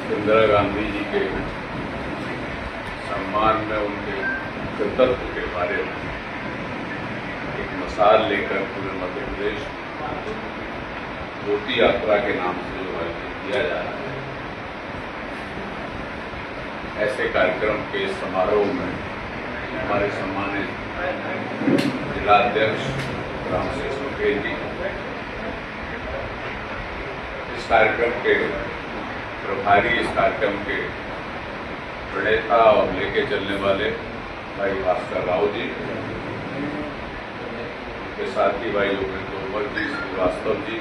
इंदिरा गांधी जी के सम्मान में उनके कृतित्व के बारे में एक मिसाल लेकर पूरे मध्य प्रदेश ज्योति यात्रा के नाम से जो आयोजित किया जा रहा है, ऐसे कार्यक्रम के समारोह में हमारे सम्मानित जिलाध्यक्ष रामशेष बघेल जी, इस कार्यक्रम के प्रभारी, इस कार्यक्रम के प्रणेता और लेके चलने वाले भाई भास्कर राव जी, उनके साथी भाई योगेंद्र तोमर जी, श्रीवास्तव जी,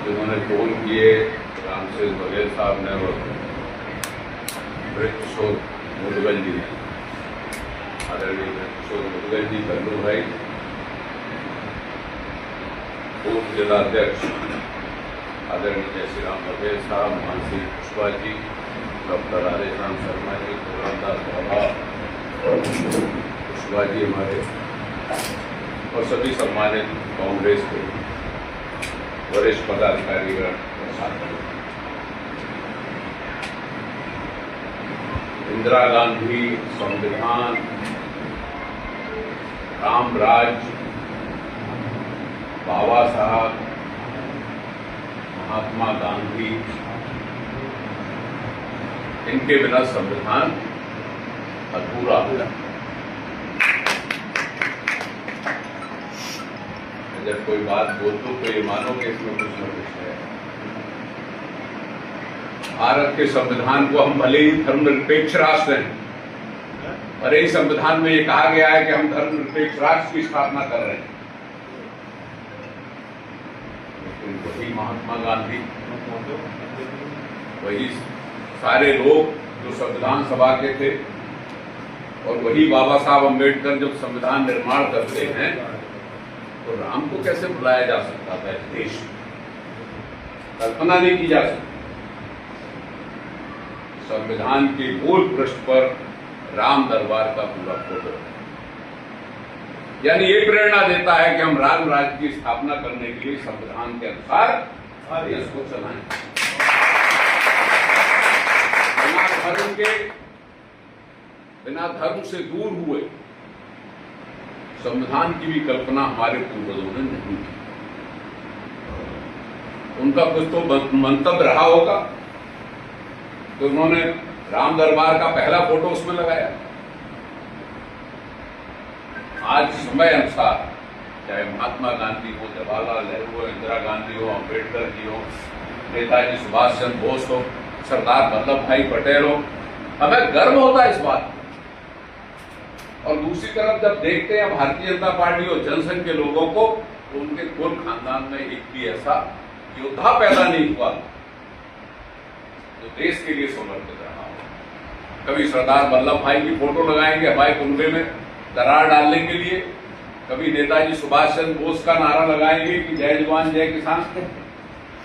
जिन्होंने फोन किए, रामशेष बघेल साहब ने और किशोर मुदगल जी ने, आदरणीय किशोर मुदगल जी, कल्लू भाई, पूर्व जिलाध्यक्ष आदरणीय जय श्री राम बघेल साहब, मानसी पुष्पा जी, डॉक्टर राधेश्याम शर्मा जी, पूरनदास बाबा, पुष्पा जी हमारे, और सभी सम्मानित कांग्रेस के वरिष्ठ पदाधिकारीगण और साथी। इंदिरा गांधी, संविधान, राम राज, बाबा साहब, महात्मा गांधी, इनके बिना संविधान अधूरा है। जब कोई बात बोल दो तो ये मानो कि इसमें कुछ न कुछ है। भारत के संविधान को हम भले ही धर्मनिरपेक्ष राष्ट्र हैं, और इस संविधान में ये कहा गया है कि हम धर्मनिरपेक्ष राष्ट्र की स्थापना कर रहे हैं, वही महात्मा गांधी, वही सारे लोग जो संविधान सभा के थे, और वही बाबा साहब अम्बेडकर जब संविधान निर्माण करते हैं, तो राम को कैसे बुलाया जा सकता था इस देश में? कल्पना नहीं की जा सकती। संविधान के मूल पृष्ठ पर राम दरबार का पूरा फोटो, यानी ये प्रेरणा देता है कि हम राम राज्य की स्थापना करने के लिए संविधान के अनुसार देश को चलाएं। बिना धर्म के, बिना धर्म से दूर हुए संविधान की भी कल्पना हमारे पूर्वजों ने नहीं की। उनका कुछ तो मंतव्य रहा होगा, तो उन्होंने राम दरबार का पहला फोटो उसमें लगाया। आज समय अनुसार चाहे महात्मा गांधी हो, जवाहरलाल नेहरू हो, इंदिरा गांधी हो, अम्बेडकर जी हो, नेताजी सुभाष चंद्र बोस हो, सरदार वल्लभ भाई पटेल हो, हमें गर्व होता है इस बात। और दूसरी तरफ जब देखते हैं भारतीय जनता पार्टी और जनसंघ के लोगों को, तो उनके कुल खानदान में एक भी ऐसा योद्धा पैदा नहीं हुआ जो देश के लिए समर्पित रहा हो। कभी सरदार वल्लभ भाई की फोटो लगाएंगे हवाई कुनबे में दरार डालने के लिए, कभी नेताजी सुभाष चंद्र बोस का नारा लगाएंगे कि जय जवान जय किसान,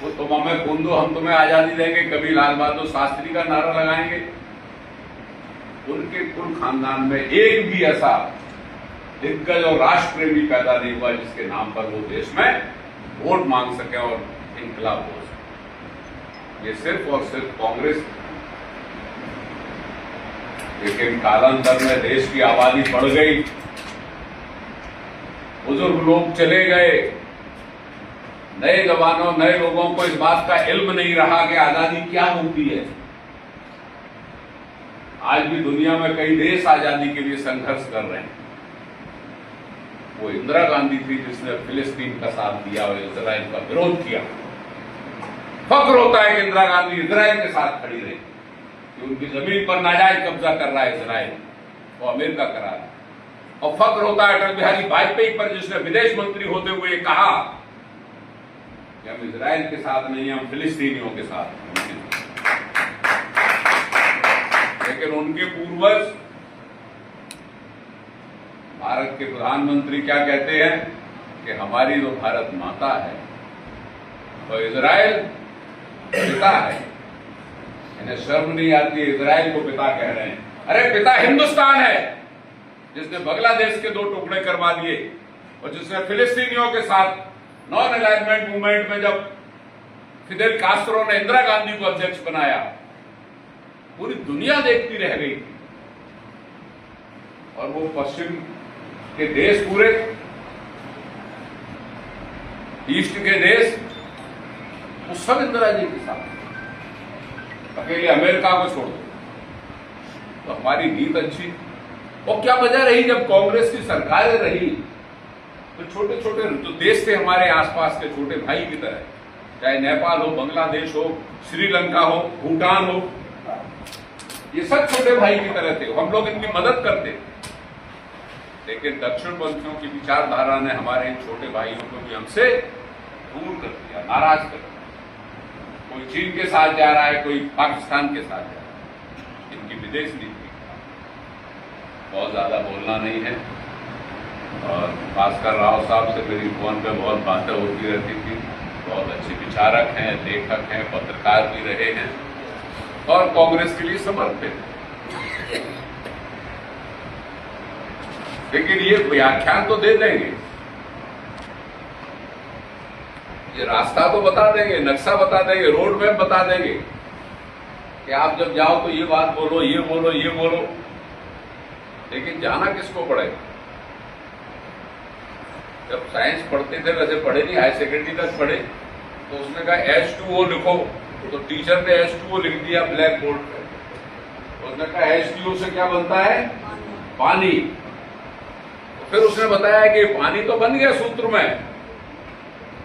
वो तुम हमें खून दो हम तुम्हें आजादी देंगे, कभी लाल बहादुर शास्त्री का नारा लगाएंगे। उनके कुल खानदान में एक भी ऐसा दिग्गज और राष्ट्र प्रेमी पैदा नहीं हुआ जिसके नाम पर वो देश में वोट मांग सके और इनकलाब हो सके। ये सिर्फ और सिर्फ कांग्रेस। लेकिन कालांतर में देश की आबादी बढ़ गई, बुजुर्ग लोग चले गए, नए जवानों, नए लोगों को इस बात का इल्म नहीं रहा कि आजादी क्या होती है। आज भी दुनिया में कई देश आजादी के लिए संघर्ष कर रहे हैं। वो इंदिरा गांधी थी जिसने फिलिस्तीन का साथ दिया और इजराइल का विरोध किया। फख्र होता है कि इंदिरा गांधी इजराइल के साथ खड़ी रही, कि उनकी जमीन पर नाजायज कब्जा कर रहा है इजराइल, वो अमेरिका करा रहा है। और फख्र होता है अटल बिहारी वाजपेयी पर, जिसने विदेश मंत्री होते हुए कहा कि हम इजराइल के साथ नहीं, हम फिलिस्तीनियों के साथ। लेकिन उनके पूर्वज भारत के प्रधानमंत्री क्या कहते हैं कि हमारी जो भारत माता है वो इजराइल पिता है। इन्हें शर्म नहीं आती, इजराइल को पिता कह रहे हैं। अरे पिता हिंदुस्तान है, जिसने बांग्लादेश के 2 टुकड़े करवा दिए और जिसने फिलिस्तीनियों के साथ नॉन अलाइनमेंट मूवमेंट में जब फिडेल कास्ट्रो ने इंदिरा गांधी को अध्यक्ष बनाया, पूरी दुनिया देखती रह गई थी। और वो पश्चिम के देश पूरे, ईस्ट के देश, वो सब इंदिरा जी के साथ, अकेले अमेरिका को छोड़ दो। तो हमारी नीत अच्छी। और क्या वजह रही, जब कांग्रेस की सरकारें रही तो छोटे छोटे जो देश थे हमारे आसपास के, छोटे भाई की तरह, चाहे नेपाल हो, बांग्लादेश हो, श्रीलंका हो, भूटान हो, ये सब छोटे भाई की तरह थे। हम लोग इनकी मदद करते थे। लेकिन दक्षिणपंथियों की विचारधारा ने हमारे इन छोटे भाइयों को भी हमसे दूर कर दिया, नाराज कर दिया। कोई चीन के साथ जा रहा है, कोई पाकिस्तान के साथ जा रहा है। इनकी विदेश नीति, बहुत ज्यादा बोलना नहीं है। और भास्कर राव साहब से मेरी फोन पे बहुत बातें होती रहती थी। बहुत अच्छे विचारक हैं, लेखक हैं, पत्रकार भी रहे हैं और कांग्रेस के लिए समर्पित। लेकिन ये व्याख्यान तो दे देंगे, ये रास्ता तो बता देंगे, नक्शा बता देंगे, रोड मैप बता देंगे कि आप जब जाओ तो ये बात बोलो, ये बोलो, ये बोलो। लेकिन जाना किसको पड़ेगा? जब साइंस पढ़ते थे, वैसे पढ़े नहीं, हाई सेकेंडरी तक पढ़े, तो उसने कहा H2O लिखो, तो टीचर ने H2O लिख दिया ब्लैक बोर्ड पे। उसने कहा H2O से क्या बनता है? पानी। तो फिर उसने बताया कि पानी तो बन गया सूत्र में,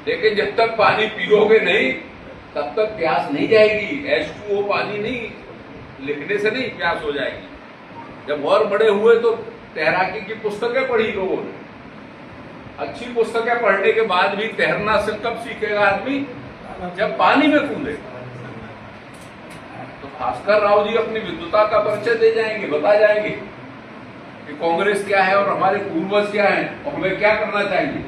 लेकिन जब तक पानी पियोगे नहीं तब तक प्यास नहीं जाएगी। H2O पानी नहीं, लिखने से नहीं प्यास हो जाएगी। जब और बड़े हुए तो तैराकी की पुस्तकें पढ़ी लोगों ने। अच्छी पुस्तकें पढ़ने के बाद भी तैरना से कब सीखेगा आदमी? जब पानी में कूदेगा। तो भास्कर राव जी अपनी विद्वता का परिचय दे जाएंगे, बता जाएंगे कि कांग्रेस क्या है और हमारे पूर्वज क्या है और हमें क्या करना चाहिए।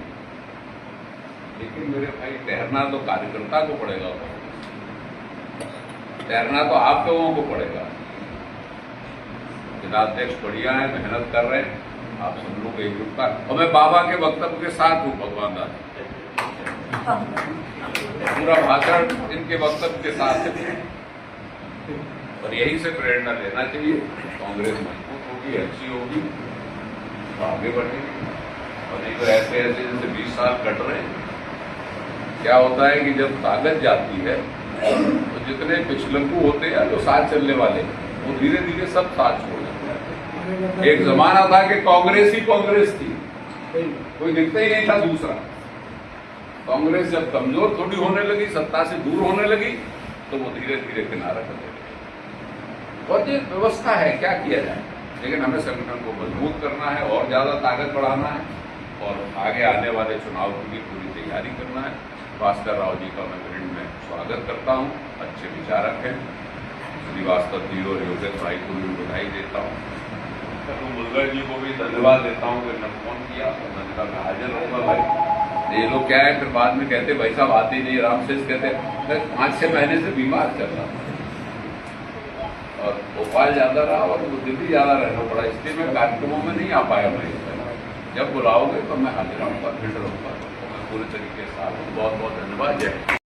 लेकिन मेरे भाई, तैरना तो कार्यकर्ता को पड़ेगा, तैरना तो आप लोगों को पड़ेगा। जिलाध्यक्ष बढ़िया है, मेहनत कर रहे हैं, आप सब लोग एकजुटता। और मैं बाबा के वक्तव्य के साथ हूं, भगवान दास पूरा भाषण इनके वक्तव्य के साथ है। और यही से प्रेरणा लेना चाहिए। कांग्रेस मजबूत होगी, अच्छी होगी, तो आगे बढ़ेगी। और नहीं तो ऐसे ऐसे जैसे 20 साल कट रहे हैं। क्या होता है कि जब ताकत जाती है तो जितने पिछलंकू होते हैं, जो साथ चलने वाले, वो धीरे धीरे सब साथ छोड़ जाते हैं। एक जमाना था कि कांग्रेस ही कांग्रेस थी, कोई दिखता ही नहीं था दूसरा। कांग्रेस जब कमजोर थोड़ी होने लगी, सत्ता से दूर होने लगी, तो वो धीरे धीरे किनारा करने लगी। और ये व्यवस्था है, क्या किया जाए। लेकिन हमें संगठन को मजबूत करना है और ज्यादा ताकत बढ़ाना है और आगे आने वाले चुनाव की भी पूरी तैयारी करना है। भास्कर राव जी का मैं भिंड में स्वागत करता हूँ। अच्छे विचारक हैं। श्रीवास्तव जी और योगेश भाई को भी बधाई देता हूँ। तो मुलगर जी को भी धन्यवाद देता हूँ कि मैंने फोन किया, तो मैंने कहा मैं हाजिर रहूंगा भाई। ये लोग क्या है, फिर बाद में कहते भाई साहब आते नहीं। रामशेष कहते मैं 5-6 महीने से बीमार चल रहा था और भोपाल ज्यादा रहा और दिल्ली ज्यादा रहना पड़ा, इसलिए मैं कार्यक्रमों में नहीं आ पाया भाई। जब बुलाओगे तो मैं हाजिर रहूंगा, फिर रहूंगा, तो मैं पूरे तरीके से। बहुत बहुत धन्यवाद। जय।